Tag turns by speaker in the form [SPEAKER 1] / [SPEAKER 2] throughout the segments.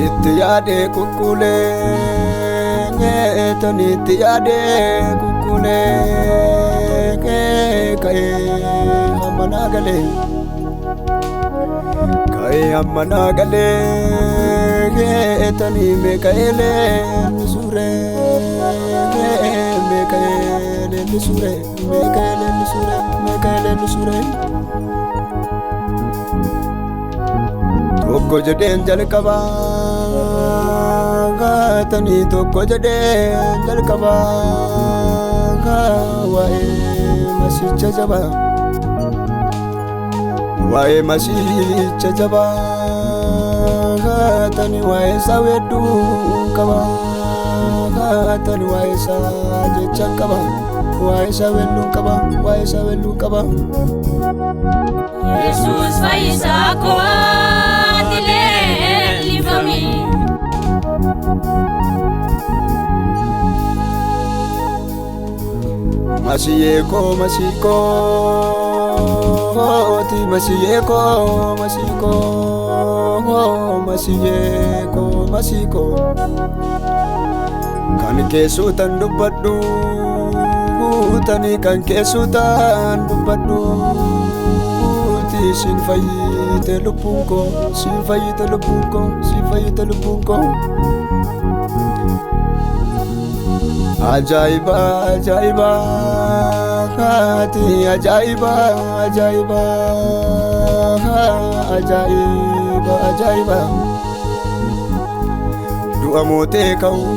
[SPEAKER 1] itti yaade kukkulee tani itti yaade kukkulee ka'ee hammanaa galee tani meeka'ee leensuuree meeka'ee leensuuree tokko jedheen jalqabaa tani tokko jedheen jalqabaa waa'ee masiicha jabaa tani waa'ee isaa weedduu qabaa tani waa'ee isaa jecha qabaa waa'ee isaa weelluu qabaa
[SPEAKER 2] Yesus fayyisaa koo ati leellifami.
[SPEAKER 1] Masiyee koo kan keessuutan dubbadhu tani kan keessuutan dubbadhu sin fayyite lubbuun koo ajaa'iba ati ajaa'iba du'a mootee ka'uun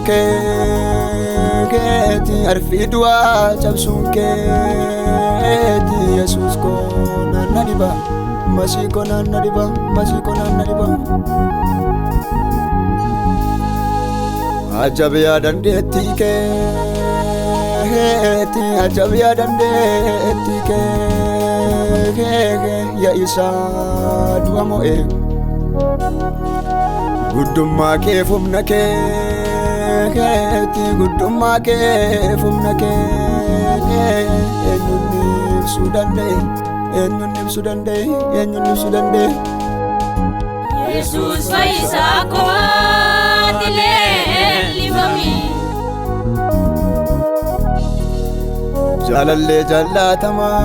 [SPEAKER 1] keeti arfii du'aa cabsuun keeti Yesuus koo naanna dhiba masii koo naanna dhiba ajabiyaa dandeettii keeti ajabiyaa dandeettii kee ya isaa du'a mo'ee guddummaa kee humna keeti guddummaa kee humna kee eenyuun ibsuu danda'e
[SPEAKER 2] Yesus fayyisaa koo ati leellifami.
[SPEAKER 1] Jaalallee jaallatamaa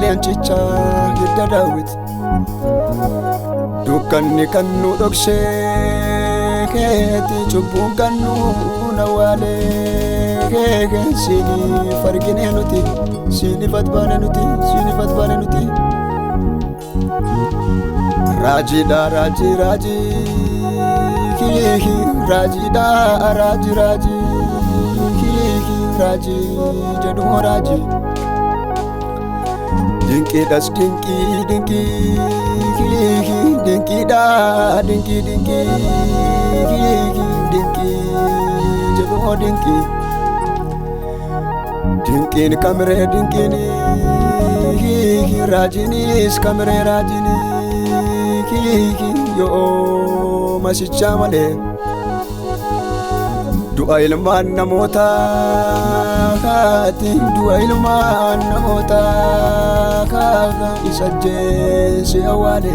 [SPEAKER 1] leencicha hidda Daawit dukkanni kan nu dhoksee keeti cubbuun kan nu nawaalee siiniif argine nuti siiniif baane nuti raajiidha raajii jedhumoo raajii dinqiidhas dinqiidha dinqii jedhumoo dinqiin kamiree raajiinis kamiree yoo masichaa malee du'a ilmaan namootaati isa jeese awwaale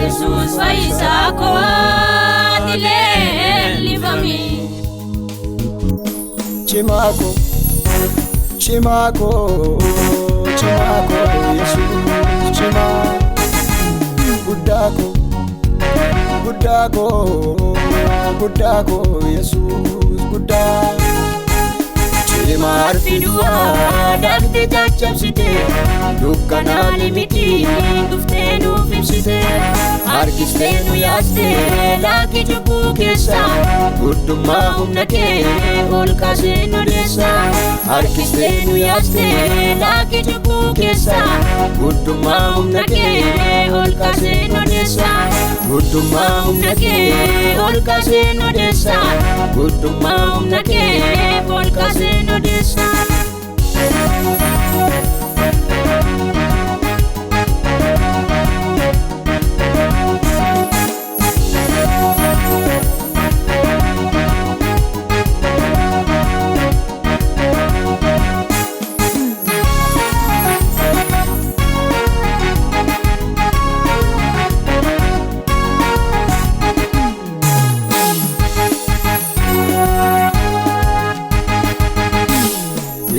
[SPEAKER 2] Yesus fayyisaa koo ati leellifami.
[SPEAKER 1] Chimaako Yesuus chimaa guddaako Yesuus guddaa cimaa arfii du'aa dafte caccabsite dukkanaa limiti dhuftee nuuf ibsite harkistee nu yaaste laakii cubbuu keessa guddummaa humna kee ol kaasee nu deessa harkistee nu yaaste laakii cubbuu keessa guddummaa humna kee ol kaasee nu deessa guddummaa humna kee ol kaasee nu deessa guddummaa humna kee ol kaasee nu deessa.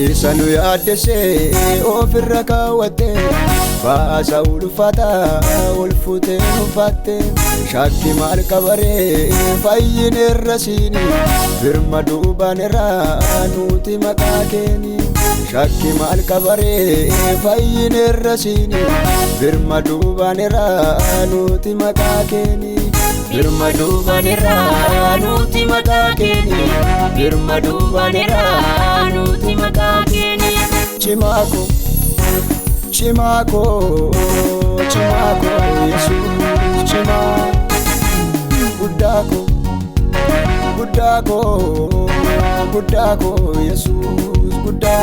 [SPEAKER 1] isa nu yaaddessee ofirra kaawwatte baasa ulfaata ol futee uffatte shakki maal qabaree fayyineerra siini birmaduu baanerraa nuti maqaa keeni shakki maal qabaree fayyineerra siini birmaduu baanerraa nuti maqaa keeni birmaduu baanerraa nuti maqaa keeni birmaduu baanerraa nuti maqaa keeni Chimako Chimako Chimako Yesus Chima Buddako Buddako Buddako Yesus Buddha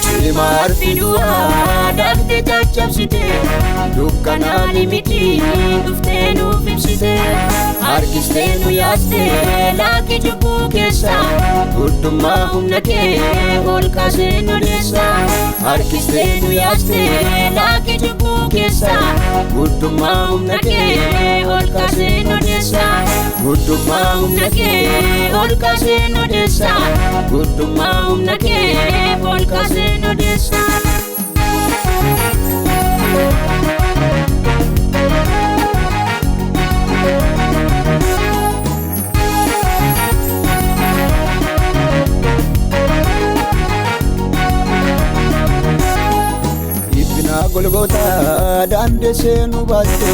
[SPEAKER 1] Chima arfidua dafte chachapsite dukkanani miti dufte nuuf ibsite harkiste nu yaaste laaki jubbuu keessa guddummaa humna kee ol kaasee nu deessa harkiste nu yaaste laaki jubbuu keessa guddummaa humna kee ol kaasee nu deessa guddummaa humna kee ol kaasee nu deessa guddummaa humna kee ol kaasee nu deessa Golgota dandesee nu baatte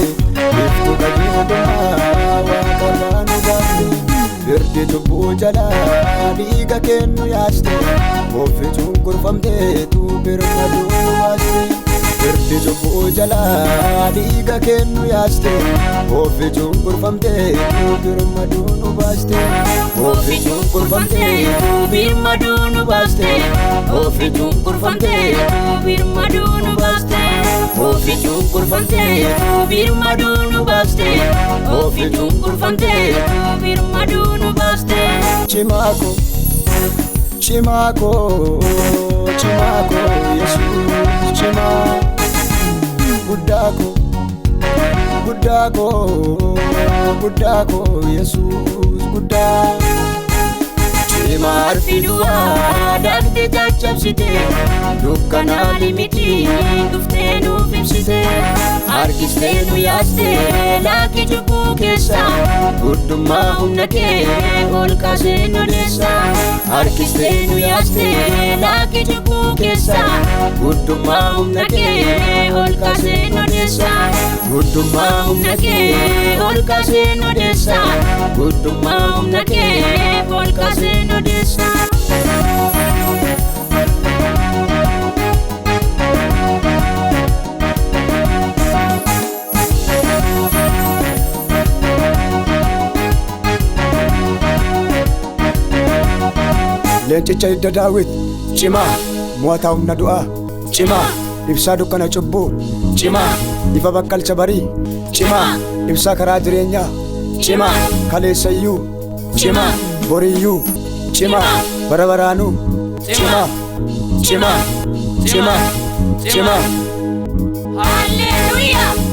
[SPEAKER 1] iftu qajeelummaa waaqarraa nu baatte firdi cubbuu jalaa dhiiga kennu yaaste oofituun kurfamteetu birmaduu nu baaste firdi cubbuu jalaa dhiiga kennu yaaste oofituun kurfamteetu birmaduu nu baaste oofituun kurfamteetu birmaduu nu baaste oofituun kurfamteetu birmaduu nu baaste oofituun kurfamteetu birmaduu nu baaste oofituun kurfamteetu birmaduu nu baaste Chimako Chimako Chimako Yesus Chima Buddako Buddako Buddako Yesus Buddha Chima arfidua dafte chachapsite dukkanani miti dufte nuuf ibsite harkiste nu yaaste laaki jubbuu keessa guddummaa humna kee ol kaasee nu deessa harkiste nu yaaste laaki jubbuu keessa guddummaa humna kee ol kaasee nu deessa guddummaa humna kee ol kaasee nu deessa guddummaa humna kee ol kaasee nu deessa Leencicha hidda Daawit cimaa mo'ataa humna du'aa cimaa ibsaa dukkana cubbuu cimaa ifa bakkalcha barii cimaa ibsaa karaa jireenyaa cimaa kaleessayyuu cimaa boriyyuu cimaa bara baraanuu cimaa cimaa cimaa cimaa
[SPEAKER 2] Hallelujah